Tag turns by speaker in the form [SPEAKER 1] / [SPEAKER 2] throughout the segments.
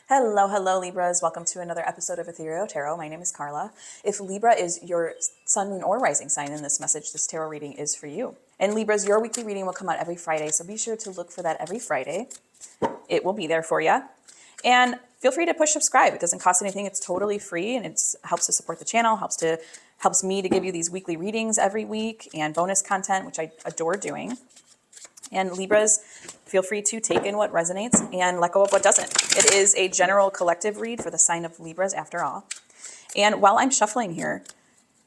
[SPEAKER 1] Hello, hello, Libras. Welcome to another episode of Ethereal Tarot. My name is Carla. If Libra is your sun, moon, or rising sign in this message, this tarot reading is for you. And Libras, your weekly reading will come out every Friday, so be sure to look for that every Friday. It will be there for you. And feel free to push subscribe. It doesn't cost anything. It's totally free, and it helps to support the channel, helps me to give you these weekly readings every week and bonus content, which I adore doing. And Libras, feel free to take in what resonates and let go of what doesn't. It is a general collective read for the sign of Libras after all. And while I'm shuffling here,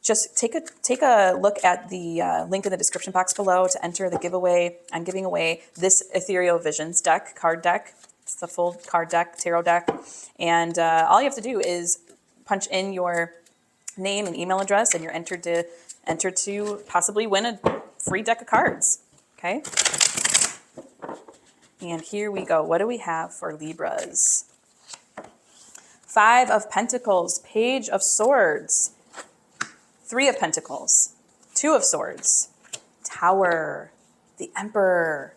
[SPEAKER 1] just take a look at the link in the description box below to enter the giveaway. I'm giving away this Ethereal Visions card deck. It's the full card deck, tarot deck. And all you have to do is punch in your name and email address, and you're entered to possibly win a free deck of cards. Okay? And here we go. What do we have for Libras? Five of Pentacles, Page of Swords, Three of Pentacles, Two of Swords, Tower, the Emperor.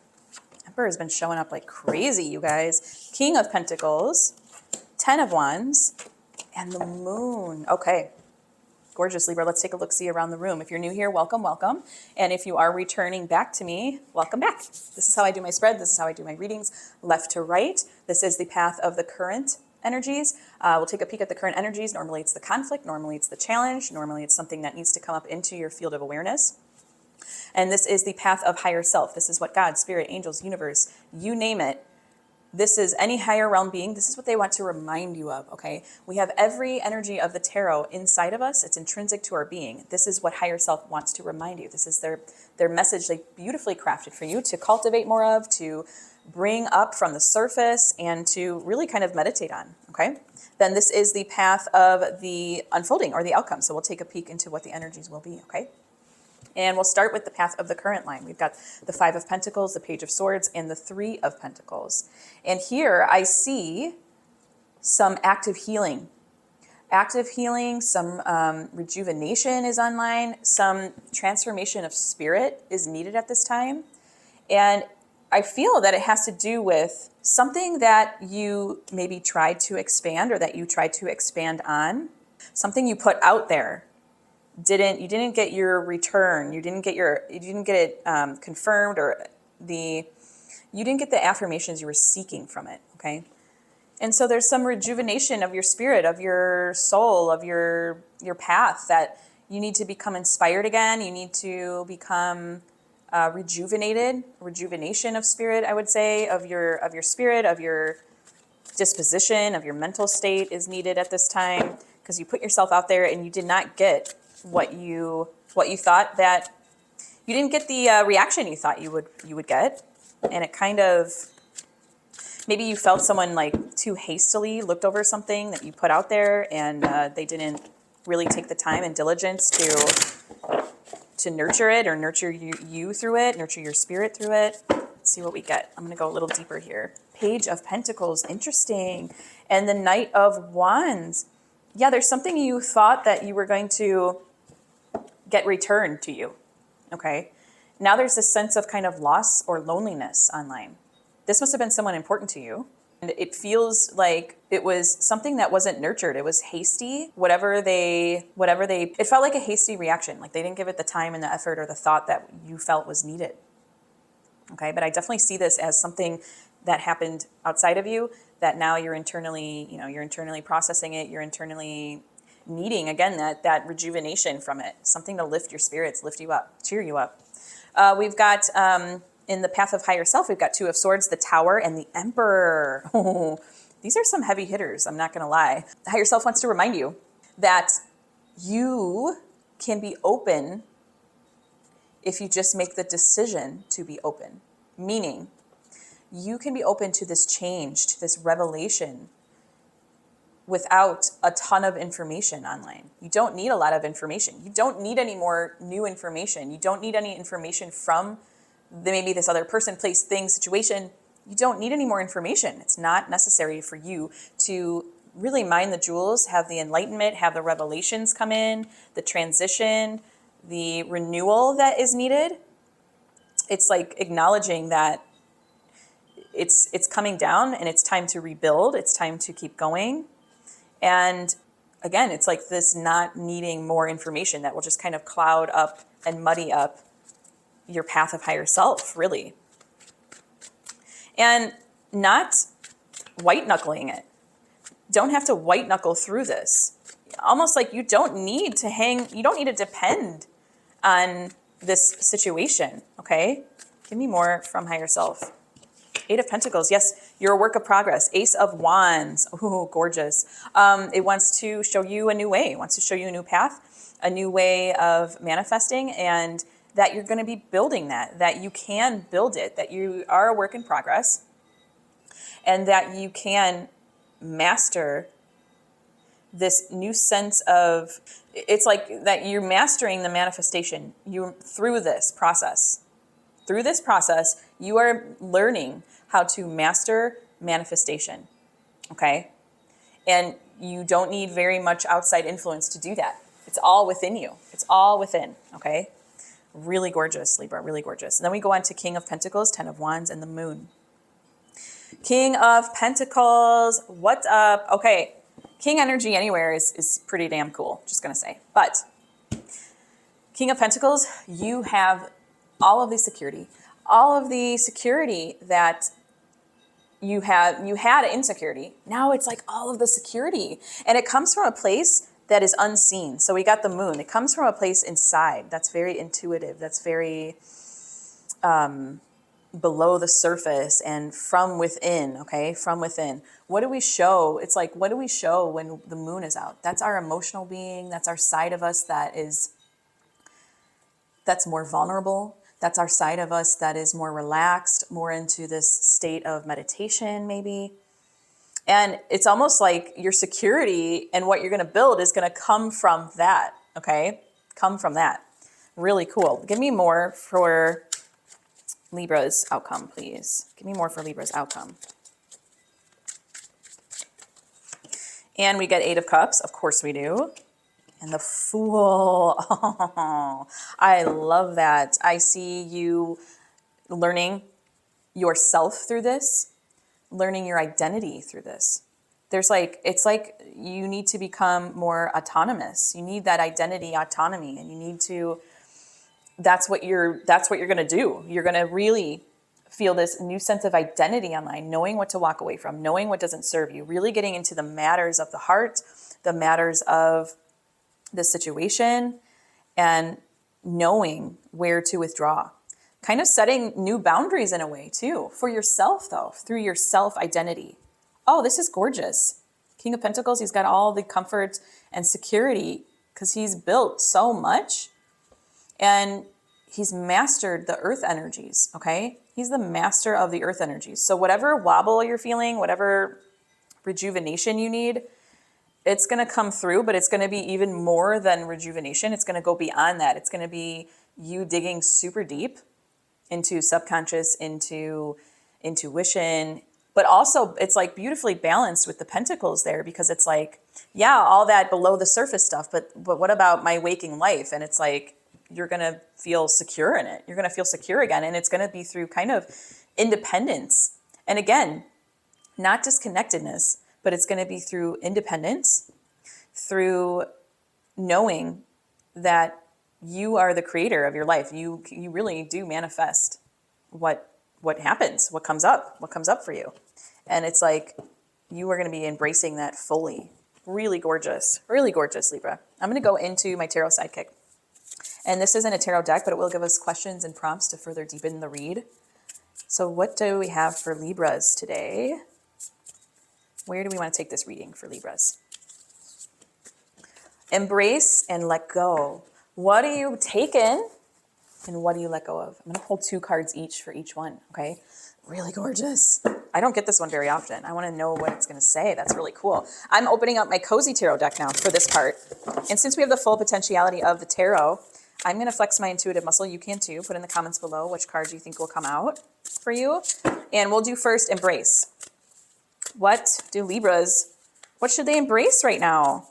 [SPEAKER 1] Emperor has been showing up like crazy, you guys. King of Pentacles, Ten of Wands, and the Moon. Okay. Gorgeous, Libra. Let's take a look-see around the room. If you're new here, welcome, welcome. And if you are returning back to me, welcome back. This is how I do my spread. This is how I do my readings, left to right. This is the path of the current energies. We'll take a peek at the current energies. Normally it's the conflict. Normally it's the challenge. Normally it's something that needs to come up into your field of awareness. And this is the path of higher self. This is what God, spirit, angels, universe, you name it. This is any higher realm being. This is what they want to remind you of, okay? We have every energy of the tarot inside of us. It's intrinsic to our being. This is what higher self wants to remind you. This is their message they beautifully crafted for you to cultivate more of, to bring up from the surface, and to really kind of meditate on, okay? Then this is the path of the unfolding or the outcome. So we'll take a peek into what the energies will be, okay? And we'll start with the path of the current line. We've got the Five of Pentacles, the Page of Swords, and the Three of Pentacles. And here I see some active healing. Active healing, some rejuvenation is online, some transformation of spirit is needed at this time. And I feel that it has to do with something that you maybe tried to expand or that you tried to expand on, something you put out there. You didn't get your return. You didn't get it confirmed, or you didn't get the affirmations you were seeking from it. Okay. And so there's some rejuvenation of your spirit, of your soul, of your path, that you need to become inspired again. You need to become rejuvenation of spirit, I would say, of your spirit, of your disposition, of your mental state is needed at this time, because you put yourself out there and you did not get what you thought, that you didn't get the reaction you thought you would get. And it kind of, maybe you felt someone like too hastily looked over something that you put out there, and they didn't really take the time and diligence to nurture it, or nurture you through it, nurture your spirit through it. Let's see what we get. I'm going to go a little deeper here. Page of Pentacles, interesting. And the Knight of Wands. Yeah, there's something you thought that you were going to get returned to you, okay? Now there's this sense of kind of loss or loneliness online. This must have been someone important to you. And it feels like it was something that wasn't nurtured. It was hasty, it felt like a hasty reaction. Like they didn't give it the time and the effort or the thought that you felt was needed. Okay, but I definitely see this as something that happened outside of you, that now you're internally processing it. You're internally needing, again, that rejuvenation from it, something to lift your spirits, lift you up, cheer you up. We've got, in the path of higher self, we've got Two of Swords, the Tower, and the Emperor. Oh, these are some heavy hitters, I'm not going to lie. The higher self wants to remind you that you can be open if you just make the decision to be open. Meaning, you can be open to this change, to this revelation, without a ton of information online. You don't need a lot of information. You don't need any more new information. You don't need any information from maybe this other person, place, thing, situation. You don't need any more information. It's not necessary for you to really mine the jewels, have the enlightenment, have the revelations come in, the transition, the renewal that is needed. It's like acknowledging that it's coming down and it's time to rebuild. It's time to keep going. And again, it's like this not needing more information that will just kind of cloud up and muddy up your path of higher self, really. And not white knuckling it. Don't have to white knuckle through this. Almost like you don't need to depend on this situation, okay? Give me more from higher self. 8 of Pentacles, yes, you're a work of progress. Ace of Wands, ooh, gorgeous. It wants to show you a new way. It wants to show you a new path, a new way of manifesting, and that you're going to be building that you can build it, that you are a work in progress, and that you can master this new sense of, it's like that you're mastering the manifestation through this process. Through this process, you are learning how to master manifestation, okay? And you don't need very much outside influence to do that. It's all within you. It's all within, okay? Really gorgeous, Libra, really gorgeous. And then we go on to King of Pentacles, 10 of Wands, and the Moon. King of Pentacles, what's up? Okay, King energy anywhere is pretty damn cool, just gonna say. But King of Pentacles, you have all of the security that you had insecurity. Now it's like all of the security, and it comes from a place that is unseen. So we got the Moon. It comes from a place inside that's very intuitive. That's very below the surface and from within. Okay, from within. What do we show? It's like, what do we show when the Moon is out? That's our emotional being. That's our side of us that's more vulnerable. That's our side of us that is more relaxed, more into this state of meditation, maybe. And it's almost like your security and what you're going to build is going to come from that, okay? Come from that. Really cool. Give me more for Libra's outcome, please. Give me more for Libra's outcome. And we get 8 of Cups. Of course we do. And the Fool. Oh, I love that. I see you learning yourself through this, learning your identity through this. It's like you need to become more autonomous. You need that identity autonomy, and you need to, that's what you're going to do. You're going to really feel this new sense of identity online, knowing what to walk away from, knowing what doesn't serve you, really getting into the matters of the heart, the matters of the situation, and knowing where to withdraw. Kind of setting new boundaries in a way too, for yourself though, through your self-identity. Oh, this is gorgeous. King of Pentacles, he's got all the comfort and security because he's built so much and he's mastered the earth energies, okay? He's the master of the earth energies. So whatever wobble you're feeling, whatever rejuvenation you need, it's going to come through, but it's going to be even more than rejuvenation. It's going to go beyond that. It's going to be you digging super deep into subconscious, into intuition, but also it's like beautifully balanced with the pentacles there, because it's like, yeah, all that below the surface stuff, but what about my waking life? And it's like, you're going to feel secure in it. You're going to feel secure again. And it's going to be through kind of independence. And again, not disconnectedness, but it's going to be through independence, through knowing that you are the creator of your life. You really do manifest what happens, what comes up for you. And it's like you are going to be embracing that fully. Really gorgeous, Libra. I'm going to go into my tarot sidekick. And this isn't a tarot deck, but it will give us questions and prompts to further deepen the read. So what do we have for Libras today? Where do we want to take this reading for Libras? Embrace and let go. What are you taking and what do you let go of? I'm going to pull 2 cards each for each one, okay? Really gorgeous. I don't get this one very often. I want to know what it's going to say. That's really cool. I'm opening up my Cozy Tarot deck now for this part. And since we have the full potentiality of the tarot, I'm going to flex my intuitive muscle. You can too. Put in the comments below which cards you think will come out for you. And we'll do first Embrace. What should they embrace right now?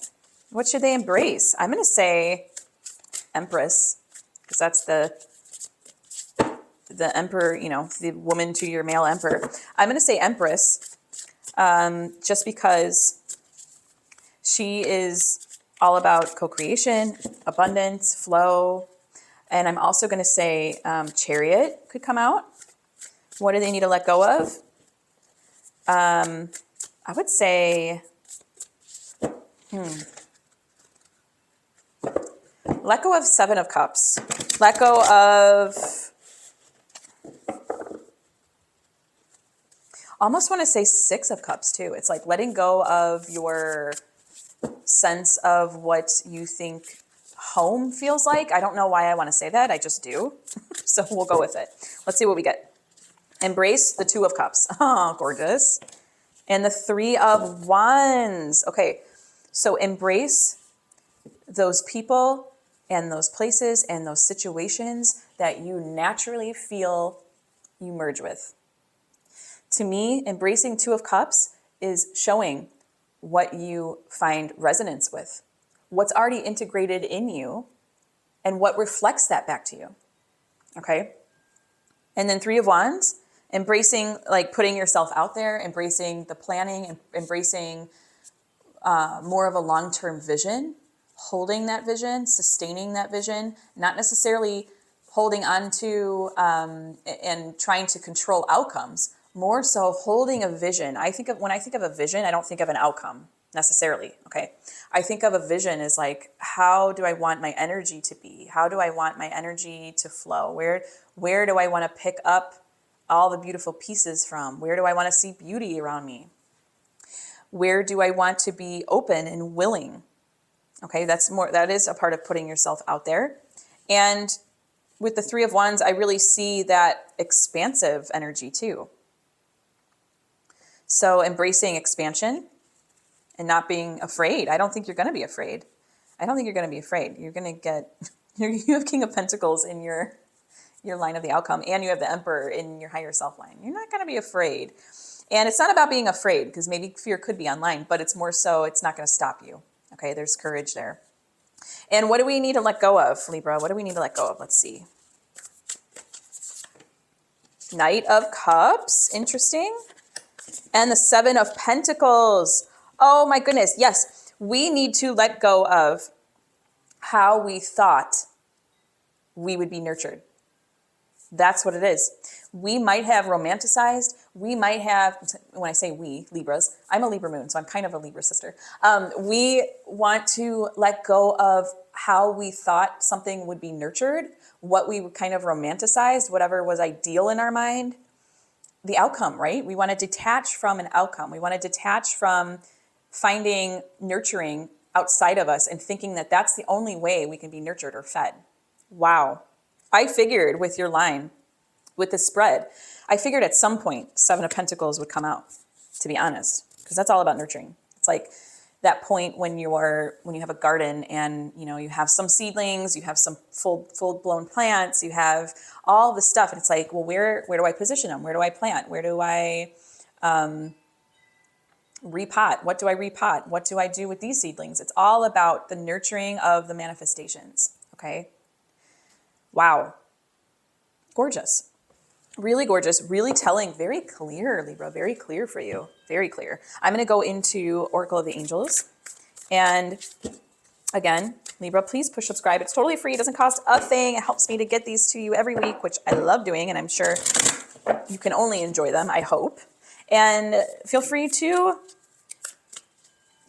[SPEAKER 1] What should they embrace? I'm going to say Empress, because that's the emperor, the woman to your male emperor. I'm going to say Empress, just because she is all about co-creation, abundance, flow. And I'm also going to say Chariot could come out. What do they need to let go of? I would say, let go of Seven of Cups. Let go of, almost want to say Six of Cups too. It's like letting go of your sense of what you think home feels like. I don't know why I want to say that. I just do. So we'll go with it. Let's see what we get. Embrace the Two of Cups. Oh, gorgeous. And the Three of Wands. Okay, so embrace those people and those places and those situations that you naturally feel you merge with. To me, embracing Two of Cups is showing what you find resonance with, what's already integrated in you, and what reflects that back to you. Okay? And then Three of Wands, embracing, like putting yourself out there, embracing the planning, and embracing more of a long-term vision, holding that vision, sustaining that vision, not necessarily holding on to and trying to control outcomes, more so holding a vision. When I think of a vision, I don't think of an outcome necessarily, okay? I think of a vision as like, how do I want my energy to be? How do I want my energy to flow? Where do I want to pick up all the beautiful pieces from? Where do I want to see beauty around me? Where do I want to be open and willing? Okay, that is a part of putting yourself out there. And with the Three of Wands, I really see that expansive energy too. So embracing expansion and not being afraid. I don't think you're going to be afraid. You're going to get, you have King of Pentacles in your line of the outcome, and you have the Emperor in your higher self line. You're not going to be afraid. And it's not about being afraid, because maybe fear could be online, but it's more so it's not going to stop you. Okay, there's courage there. And what do we need to let go of, Libra? What do we need to let go of? Let's see. Knight of Cups, interesting. And the Seven of Pentacles. Oh my goodness, yes. We need to let go of how we thought we would be nurtured. That's what it is. We might have romanticized. We might have, when I say we, Libras, I'm a Libra moon, so I'm kind of a Libra sister. We want to let go of how we thought something would be nurtured, what we kind of romanticized, whatever was ideal in our mind, the outcome, right? We want to detach from an outcome. We want to detach from finding nurturing outside of us and thinking that that's the only way we can be nurtured or fed. Wow. I figured with your line, with the spread, I figured at some point Seven of Pentacles would come out, to be honest, because that's all about nurturing. It's like that point when you have a garden and you have some seedlings, you have some full blown plants, you have all the stuff, and it's like, well, where do I position them? Where do I plant? Where do I repot? What do I repot? What do I do with these seedlings? It's all about the nurturing of the manifestations. Okay. Wow. Gorgeous. Really gorgeous. Really telling. Very clear, Libra. Very clear for you. Very clear. I'm going to go into Oracle of the Angels. And again, Libra, please push subscribe. It's totally free. It doesn't cost a thing. It helps me to get these to you every week, which I love doing. And I'm sure you can only enjoy them, I hope. And feel free to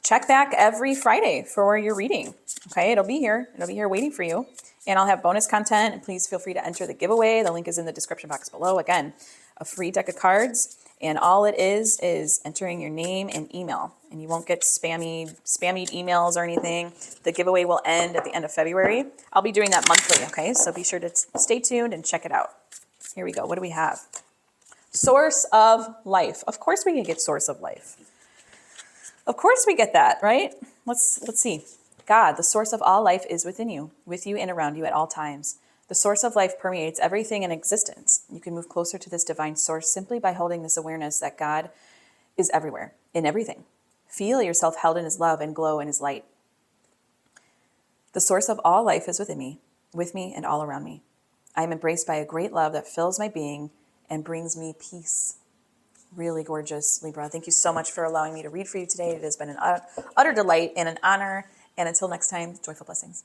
[SPEAKER 1] check back every Friday for your reading. Okay, it'll be here. It'll be here waiting for you. And I'll have bonus content. And please feel free to enter the giveaway. The link is in the description box below. Again, a free deck of cards. And all it is entering your name and email. And you won't get spammy emails or anything. The giveaway will end at the end of February. I'll be doing that monthly, okay? So be sure to stay tuned and check it out. Here we go. What do we have? Source of life. Of course we can get source of life. Of course we get that, right? Let's see. God, the source of all life, is within you, with you and around you at all times. The source of life permeates everything in existence. You can move closer to this divine source simply by holding this awareness that God is everywhere, in everything. Feel yourself held in his love and glow in his light. The source of all life is within me, with me, and all around me. I am embraced by a great love that fills my being and brings me peace. Really gorgeous, Libra. Thank you so much for allowing me to read for you today. It has been an utter delight and an honor. And until next time, joyful blessings.